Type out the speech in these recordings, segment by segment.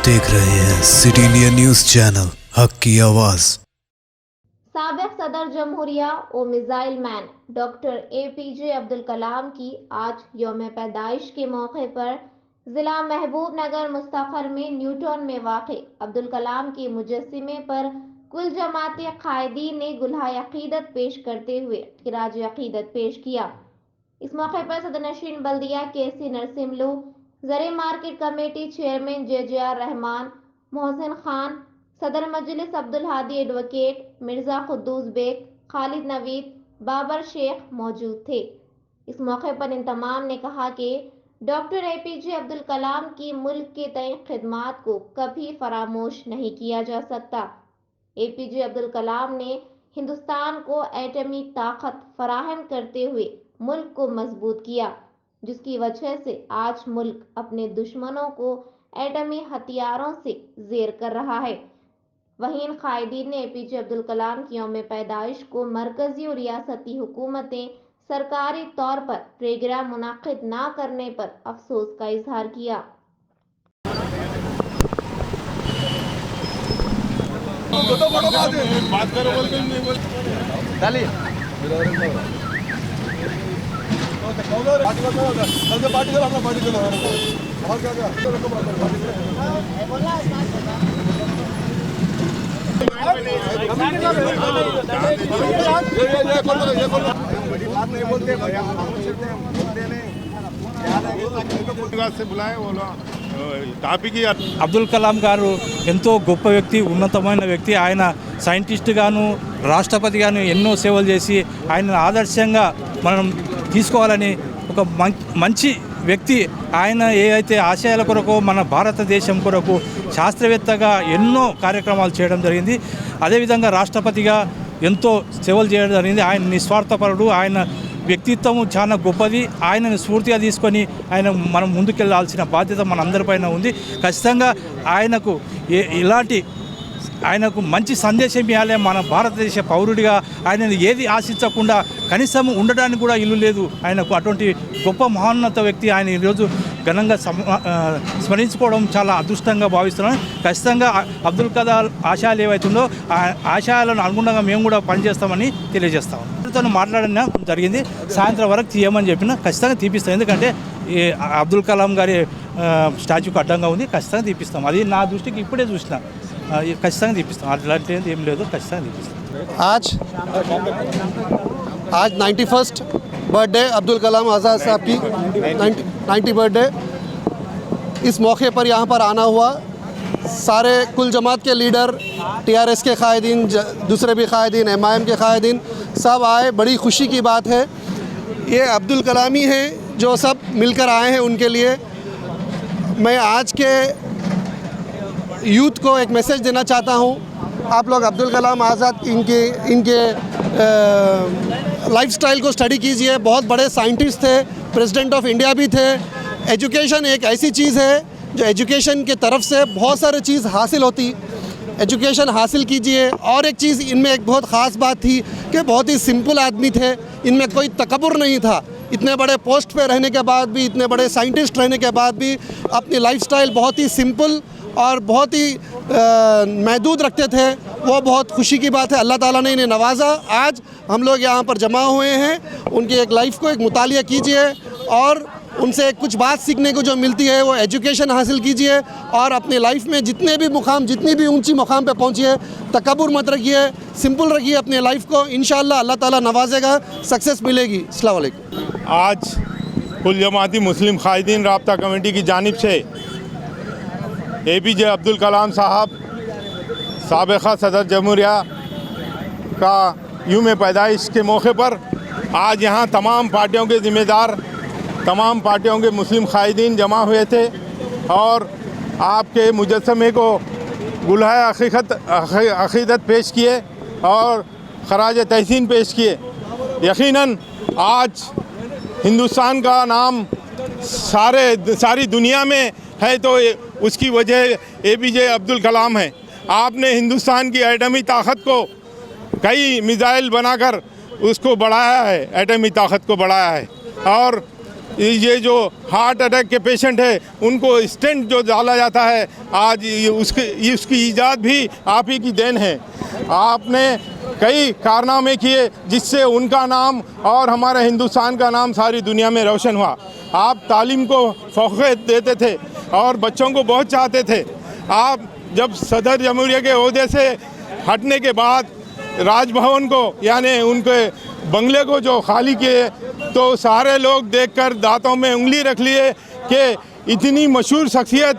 देख रहे हैं सिटी इंडिया न्यूज चैनल, हक की आवाज। साबिक सदर जमहूरिया और missile man doctor APJ Abdul Kalam की आज यौम पैदाइश के मौके पर जिला महबूब नगर मुस्तफर में न्यूटन में वाक़े अब्दुल कलाम के मुजस्सिमे पर कुल जमाती कायदीन ने गुलहाए अकीदत पेश करते हुए खिराज अकीदत पेश किया। इस मौके पर सदरनशीन बल्दिया KC नरसिमलू, जरे market committee chairman JJR Rahman, Mohsin Khan, सदर मजलिस अब्दुल हादी एडवोकेट, मिर्जा कुद्दूस बेग, खालिद नवीद, बाबर शेख मौजूद थे। इस मौके पर इन तमाम ने कहा कि डॉक्टर APJ अब्दुल कलाम की मुल्क के तय खिदमात को कभी फरामोश नहीं किया जा सकता। APJ अब्दुल कलाम ने हिंदुस्तान को एटमी ताकत फराहम करते हुए मुल्क को मजबूत किया, जिसकी वजह से आज मुल्क अपने दुश्मनों को एटमी हथियारों से जेर कर रहा है। वहीं इन कायदीन ने APJ अब्दुल कलाम की यौम पैदाइश को मरकजी और रियासती हुकूमतें सरकारी तौर पर प्रोग्राम मुनाकिद ना करने पर अफसोस का इजहार किया। बात करो बोल के नहीं बोल पार्टी करो अपना पार्टी करो और क्या से बुलाए बोला టాపిక్ అబ్దుల్ కలాం గారు ఎంతో గొప్ప వ్యక్తి, ఉన్నతమైన వ్యక్తి. ఆయన సైంటిస్ట్ గాను, రాష్ట్రపతి గాను ఎన్నో సేవలు చేసి ఆయన ఆదర్శంగా మనం తీసుకోవాలని ఒక మంచి వ్యక్తి. ఆయన ఏ అయితే ఆశయాల కొరకు మన భారతదేశం కొరకు శాస్త్రవేత్తగా ఎన్నో కార్యక్రమాలు చేయడం జరిగింది. అదేవిధంగా రాష్ట్రపతిగా ఎంతో సేవలు చేయడం జరిగింది. ఆయన నిస్వార్థపరుడు, ఆయన వ్యక్తిత్వం చాలా గొప్పది. ఆయనను స్ఫూర్తిగా తీసుకొని మనం ముందుకెళ్లాల్సిన బాధ్యత మనందరిపైన ఉంది. ఖచ్చితంగా ఆయనకు మంచి సందేశం ఇవ్వాలి. మన భారతదేశ పౌరుడిగా ఆయనను ఏది ఆశించకుండా కనీసం ఉండడానికి కూడా ఇల్లు లేదు ఆయనకు. అటువంటి గొప్ప మహోన్నత వ్యక్తి. ఆయన ఈరోజు ఘనంగా స్మరించుకోవడం చాలా అదృష్టంగా భావిస్తున్నాను. ఖచ్చితంగా అబ్దుల్ కలాం ఆశయాలు ఏవైతుందో ఆ ఆశయాలను అనుగుణంగా మేము కూడా పనిచేస్తామని తెలియజేస్తాము. తను మాట్లాడిన జరిగింది, సాయంత్రం వరకు తీయమని చెప్పిన ఖచ్చితంగా తీపిస్తాం. ఎందుకంటే అబ్దుల్ కలాం గారి స్టాచ్యూకి అడ్డంగా ఉంది, ఖచ్చితంగా తీపిస్తాం. అది నా దృష్టికి ఇప్పుడే చూసిన, ఖచ్చితంగా తీపిస్తాం. అట్లాంటిది ఏం లేదు, ఖచ్చితంగా తీపిస్తాం. आज 91st बर्थडे अब्दुल कलाम आज़ाद साहब की 90 बर्थडे। इस मौके पर यहाँ पर आना हुआ। सारे कुल जमात के लीडर, TRS के कायदीन, दूसरे भी कायदीन, MIM के कायदीन सब आए। बड़ी खुशी की बात है। ये अब्दुल कलाम ही हैं जो सब मिलकर आए हैं उनके लिए। मैं आज के यूथ को एक मैसेज देना चाहता हूँ। आप लोग अब्दुल कलाम आज़ाद इनके लाइफस्टाइल को स्टडी कीजिए। बहुत बड़े साइंटिस्ट थे, प्रेसिडेंट ऑफ इंडिया भी थे। एजुकेशन एक ऐसी चीज़ है जो एजुकेशन के तरफ से बहुत सारी चीज़ हासिल होती। एजुकेशन हासिल कीजिए। और एक चीज़ इनमें एक बहुत ख़ास बात थी कि बहुत ही सिंपल आदमी थे, इनमें कोई तकब्बुर नहीं था। इतने बड़े पोस्ट पे रहने के बाद भी, इतने बड़े साइंटिस्ट रहने के बाद भी अपनी लाइफस्टाइल बहुत ही सिंपल और बहुत ही महदूद रखते थे। वो बहुत खुशी की बात है। अल्लाह ताला ने इन्हें नवाजा। आज हम लोग यहाँ पर जमा हुए हैं। उनकी एक लाइफ को एक मुतालिया कीजिए और उनसे कुछ बात सीखने को जो मिलती है वो एजुकेशन हासिल कीजिए। और अपनी लाइफ में जितने भी ऊंची मुकाम पे पहुँचिए, तकब्बुर मत रखिए, सिंपल रखिए अपने लाइफ को। इंशाअल्लाह अल्लाह ताला नवाजेगा, सक्सेस मिलेगी। अस्सलाम वालेकुम। आज कुल जमाती मुस्लिम कायदीन राब्ता कमेटी की जानिब से APJ अब्दुल कलाम साहब साबिक़ा सदर जमहूरिया का यौम पैदाइश के मौके पर आज यहाँ तमाम पार्टियों के ज़िम्मेदार, तमाम पार्टियों के मुस्लिम कायदीन जमा हुए थे और आपके मुजस्समे को गुलहाए अक़ीदत पेश किए और खराज तहसीन पेश किए। यकीनन आज हिंदुस्तान का नाम सारी दुनिया में है तो उसकी वजह APJ अब्दुल कलाम है। आपने हिंदुस्तान की एटमी ताकत को कई मिसाइल बनाकर उसको बढ़ाया है, एटमी ताकत को बढ़ाया है। और ये जो हार्ट अटैक के पेशेंट है उनको स्टेंट जो डाला जाता है, आज उसकी ईजाद भी आप ही की देन है। आपने कई कारनामे किए जिससे उनका नाम और हमारे हिंदुस्तान का नाम सारी दुनिया में रोशन हुआ। आप तालीम को फ़ौक़ियत देते थे और बच्चों को बहुत चाहते थे। आप जब सदर जमहूरिया के ओहदे से हटने के बाद राजभवन को यानी उनके बंगले को जो खाली किए तो सारे लोग देखकर दांतों में उंगली रख लिए कि इतनी मशहूर शख्सियत,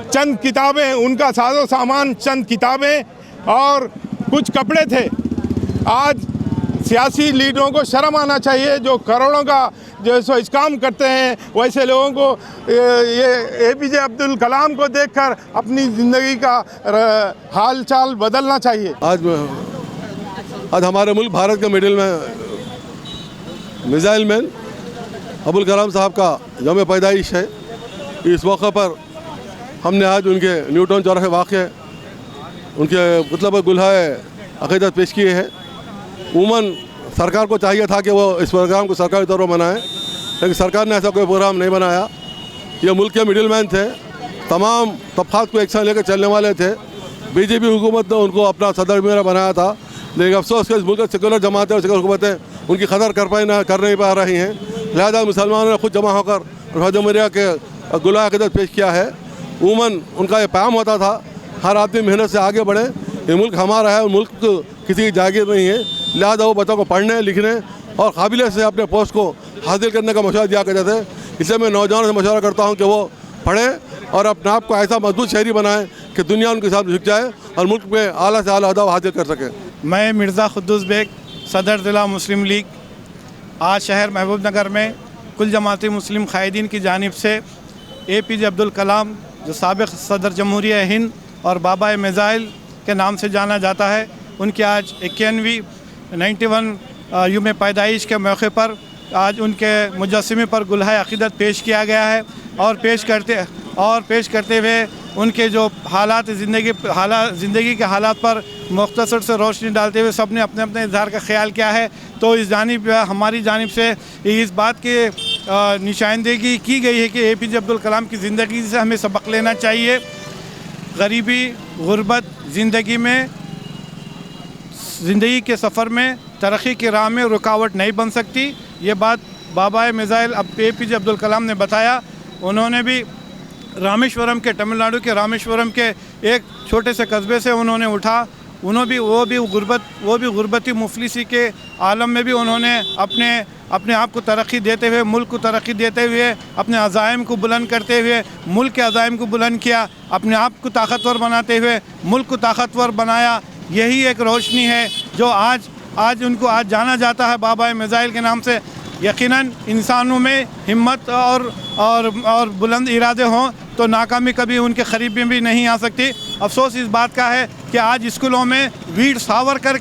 चंद किताबें, उनका साजो सामान चंद किताबें और कुछ कपड़े थे। आज सियासी लीडरों को शर्म आना चाहिए जो करोड़ों का जो सो काम करते हैं। वैसे लोगों को ये APJ अब्दुल कलाम को देखकर अपनी ज़िंदगी का हाल चाल बदलना चाहिए। आज हमारे मुल्क भारत के मिडिल में मिसाइल मैन अब्दुल कलाम साहब का यौम पैदाइश है। इस मौके पर हमने आज उनके न्यूटन चौराहे वाक़े उनके मतलब गुलहाए अक़ीदत पेश किए हैं। उमूमन सरकार को चाहिए था कि वो इस प्रोग्राम को सरकारी तौर पर मनाएं, लेकिन सरकार ने ऐसा कोई प्रोग्राम नहीं बनाया। ये मुल्क के मिडिल मैन थे, तमाम तबक़ात को एक साथ लेकर चलने वाले थे। BJP हुकूमत ने उनको अपना सदर मेरा बनाया था, लेकिन अफसोस के इस मुल्क के सेकुलर जमातें और सेकुलर हुकूमतें उनकी कदर कर नहीं पा रही हैं। लिहाजा मुसलमानों ने खुद जमा होकर जमहूरिया के गुलाह अक़ीदत पेश किया है। उमूमन उनका ये पैगाम होता था हर आदमी मेहनत से आगे बढ़े, ये मुल्क हमारा है और मुल्क किसी की जागीर नहीं है। लिहाजा वो बच्चों को पढ़ने लिखने और काबिलियत से अपने पोस्ट को हासिल करने का मशवरा दिया करते थे। इसलिए मैं नौजवानों से मशवरा करता हूँ कि वो पढ़ें और अपने आप को ऐसा मजबूत शहरी बनाएं कि दुनिया उनके साथ झुक जाए और मुल्क में आला से आला अहदा हासिल कर सकें। मैं मिर्ज़ा खुद्दूस बेग, सदर ज़िला मुस्लिम लीग, आज शहर महबूब नगर में कुल जमाती मुस्लिम क़ायदीन की जानिब से APJ अब्दुल कलाम जो साबिक़ सदर जमहूरिया हिंद और बाबा मिसाइल के नाम से जाना जाता है, उनकी आज 91वीं 91 यौम पैदाइश के मौके पर आज उनके मुजस्समे पर गुलहाए अक़ीदत पेश किया गया है। और पेश करते हुए उनके जो ज़िंदगी के हालात पर मुख्तसर से रोशनी डालते हुए सब ने अपने अपने इज़हार का ख्याल किया है। तो इस जानिब हमारी जानिब से इस बात की निशानदेही की गई है कि APJ अब्दुल कलाम की ज़िंदगी से हमें सबक लेना चाहिए। गरीबी, गुर्बत ज़िंदगी के सफ़र में तरक्की की राह में रुकावट नहीं बन सकती। ये बात बाबा मिसाइल APJ अब्दुल कलाम ने बताया। उन्होंने भी रामेश्वरम के, तमिलनाडु के रामेश्वरम के एक छोटे से कस्बे से उन्होंने उठा। वो भी गुर्बती मुफलिसी के आलम में भी उन्होंने अपने आप को तरक्की देते हुए, मुल्क को तरक्की देते हुए, अपने अज़ाइम को बुलंद करते हुए मुल्क के अज़ाइम को बुलंद किया, अपने आप को ताकतवर बनाते हुए मुल्क को ताकतवर बनाया। यही एक रोशनी है जो आज उनको जाना जाता है बाबा मिसाइल के नाम से। यकीनन इंसानों में हिम्मत और बुलंद इरादे हों तो नाकामी कभी उनके करीब में भी नहीं आ सकती। अफसोस इस बात का है कि आज स्कूलों में वीर सावरकर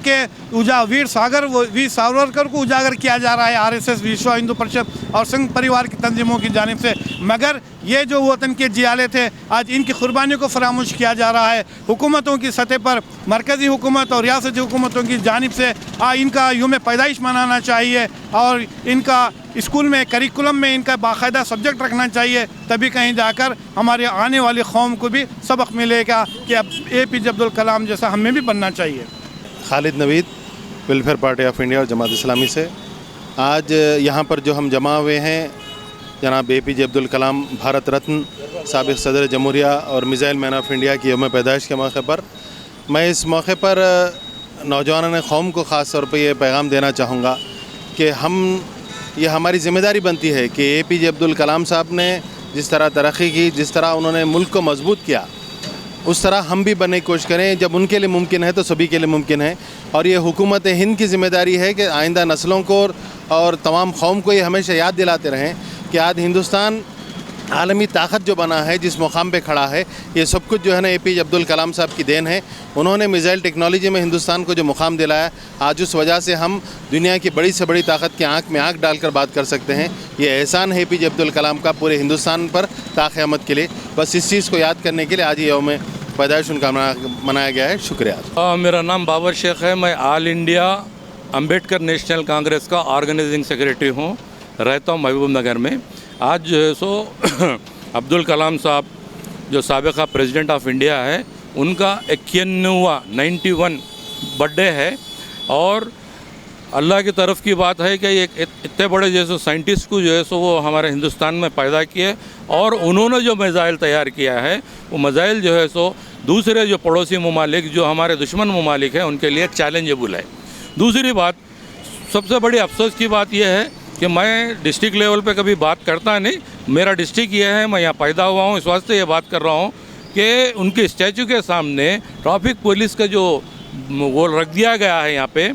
को उजागर किया जा रहा है RSS, विश्व हिंदू परिषद और संघ परिवार की तंजीमों की जानिब से, मगर ये जो वतन के जियाले थे आज इनकी कुर्बानियों को फरामोश किया जा रहा है। हुकूमतों की सतह पर, मरकज़ी हुकूमत और रियासती हुकूमतों की जानिब से इनका यौम पैदाइश मनाना चाहिए और इनका स्कूल में करिकुलम में इनका बाकायदा सब्जेक्ट रखना चाहिए। तभी कहीं जाकर हमारे आने वाली कौम को भी सबक मिलेगा कि अब APJ अब्दुल कलाम जैसा हमें भी बनना चाहिए। Khalid Naveed, welfare party of India और जमात इस्लामी से आज यहाँ पर जो हम जमा हुए हैं, जनाब APJ अब्दुल कलाम भारत रत्न, साबिक़ सदर जमहूरिया और मिसाइल मैन ऑफ इंडिया की यौम पैदाइश के मौके पर मैं इस मौके पर नौजवान कौम को ख़ास तौर पर यह पैगाम देना चाहूँगा कि ये हमारी ज़िम्मेदारी बनती है कि APJ अब्दुल कलाम साहब ने जिस तरह तरक्की की, जिस तरह उन्होंने मुल्क को मजबूत किया, उस तरह हम भी बनने की कोशिश करें। जब उनके लिए मुमकिन है तो सभी के लिए मुमकिन है। और ये हुकूमत हिंद की ज़िम्मेदारी है कि आइंदा नस्लों को और तमाम कौम को ये हमेशा याद दिलाते रहें कि आज हिंदुस्तान आलमी ताकत जो बना है, जिस मुकाम पे खड़ा है, ये सब कुछ जो है ना APJ अब्दुल कलाम साहब की देन है। उन्होंने मिसाइल टेक्नोलॉजी में हिंदुस्तान को जो मुकाम दिलाया, आज उस वजह से हम दुनिया की बड़ी से बड़ी ताकत की आँख में आँख डालकर बात कर सकते हैं। ये एहसान है APJ अब्दुल कलाम का पूरे हिंदुस्तान पर ता क़यामत के लिए। बस इस चीज़ को याद करने के लिए आज ये यौम पैदाइश उनका मनाया गया है। शुक्रिया। मेरा नाम बाबर शेख है। मैं all India Ambedkar national Congress का ऑर्गेनाइजिंग सेक्रेटरी हूँ। रहता हूँ महबूब नगर में। आज जो है सो अब्दुल कलाम साहब जो साबिक़ा प्रेसिडेंट ऑफ इंडिया है, उनका 91 बर्थडे है। और अल्लाह की तरफ की बात है कि एक इतने बड़े जैसे साइंटिस्ट को जो है सो वो हमारे हिंदुस्तान में पैदा किए, और उन्होंने जो मिज़ाइल तैयार किया है वो मिज़ाइल जो है सो दूसरे जो पड़ोसी ममालिक जो हमारे दुश्मन ममालिक हैं उनके लिए चैलेंजेबल है। दूसरी बात, सबसे बड़ी अफसोस की बात यह है कि मैं डिस्ट्रिक्ट लेवल पे कभी बात करता नहीं, मेरा डिस्ट्रिक्ट ये है, मैं यहाँ पैदा हुआ हूँ, इस वास्ते ये बात कर रहा हूँ कि उनके स्टैचू के सामने ट्रैफिक पुलिस का जो वो रख दिया गया है यहाँ पे,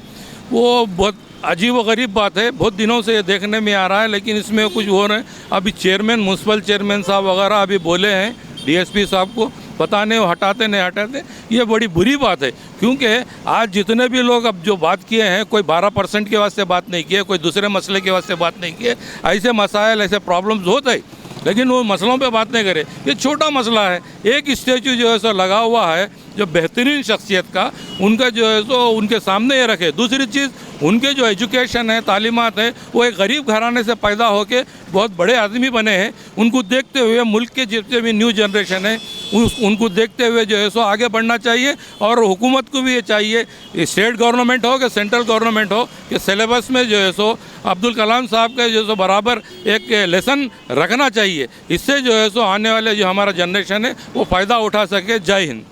वो बहुत अजीब व गरीब बात है। बहुत दिनों से ये देखने में आ रहा है, लेकिन इसमें कुछ हो रहा है। अभी चेयरमैन, म्यूनसिपल चेयरमैन साहब वगैरह अभी बोले हैं डीएसपी साहब को, पता नहीं वो हटाते नहीं हटाते। ये बड़ी बुरी बात है, क्योंकि आज जितने भी लोग अब जो बात किए हैं, कोई 12% के वास्ते बात नहीं किए, कोई दूसरे मसले के वास्ते बात नहीं किए। ऐसे मसाइल, ऐसे प्रॉब्लम्स होते हैं, लेकिन वो मसलों पे बात नहीं करे। ये छोटा मसला है, एक स्टैचू जो है सो लगा हुआ है जो बेहतरीन शख्सियत का, उनका जो है सो उनके सामने ये रखे। दूसरी चीज़, उनके जो एजुकेशन है, तालीमात है, वो एक गरीब घराने से पैदा होके बहुत बड़े आदमी बने हैं। उनको देखते हुए मुल्क के जितने भी न्यू जनरेशन है उनको देखते हुए जो है सो आगे बढ़ना चाहिए। और हुकूमत को भी ये चाहिए, स्टेट गवर्नमेंट हो कि सेंट्रल गवर्नमेंट हो, कि सिलेबस में जो है सो अब्दुल कलाम साहब का जो सो बराबर एक लेसन रखना चाहिए। इससे जो है सो आने वाले जो हमारा जनरेशन है वो फ़ायदा उठा सके। जय हिंद।